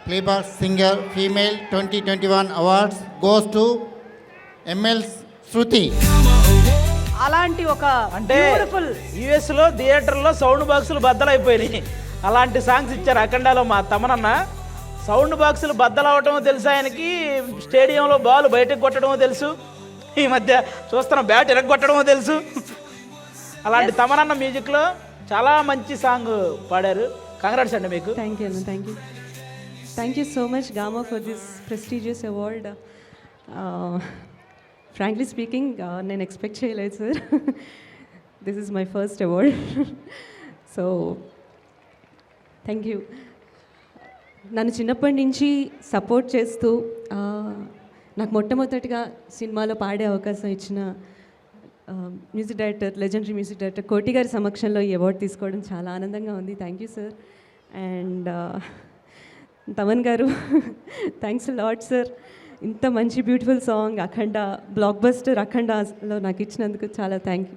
Playback Singer Female 2021 Awards goes to ML Shruti. అలాంటి ఒక అంటే బ్యూటిఫుల్ యుఎస్ లో థియేటర్లో సౌండ్ బాక్సులు బద్దలైపోయినాయి. అలాంటి సాంగ్స్ ఇచ్చారు అఖండాలో మా తమనన్న. సౌండ్ బాక్సులు బద్దలవటమో తెలుసు ఆయనకి, స్టేడియంలో బాల్ బయటకు కొట్టడమో తెలుసు, ఈ మధ్య చూస్తున్న బ్యాట్ ఇరగొట్టడమో తెలుసు. అలాంటి తమనన్న మ్యూజిక్లో చాలా మంచి సాంగ్ పాడారు. కంగ్రాట్స్ అండి మీకు. Thank you, Anna. Thank you. Thank you so much, Gamma, for this prestigious award. Frankly speaking, నేను ఎక్స్పెక్ట్ చేయలేదు sir. This is my first award. So thank you. నన్ను చిన్నప్పటి నుంచి సపోర్ట్ చేస్తూ నాకు మొట్టమొదటిగా సినిమాలో పాడే అవకాశం ఇచ్చిన music director, legendary music director కోటి గారి సమక్షంలో ఈ అవార్డు తీసుకోవడం చాలా ఆనందంగా ఉంది. Thank you sir. And Thaman గారు, థ్యాంక్స్ లాట్ సార్. ఇంత మంచి బ్యూటిఫుల్ సాంగ్ అఖండ, బ్లాక్ బస్టర్ అఖండలో నాకు ఇచ్చినందుకు చాలా thanks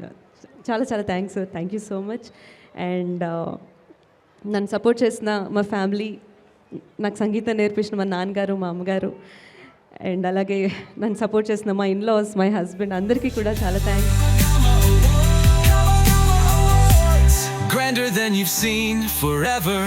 sir. Thank you so much. And నన్ను సపోర్ట్ చేసిన మా ఫ్యామిలీ, నాకు సంగీతం నేర్పించిన మా నాన్నగారు, మా అమ్మగారు, అండ్ అలాగే నన్ను సపోర్ట్ చేసిన మా ఇన్లాస్, మై హస్బెండ్, అందరికీ కూడా చాలా thanks. Grander than you've seen forever.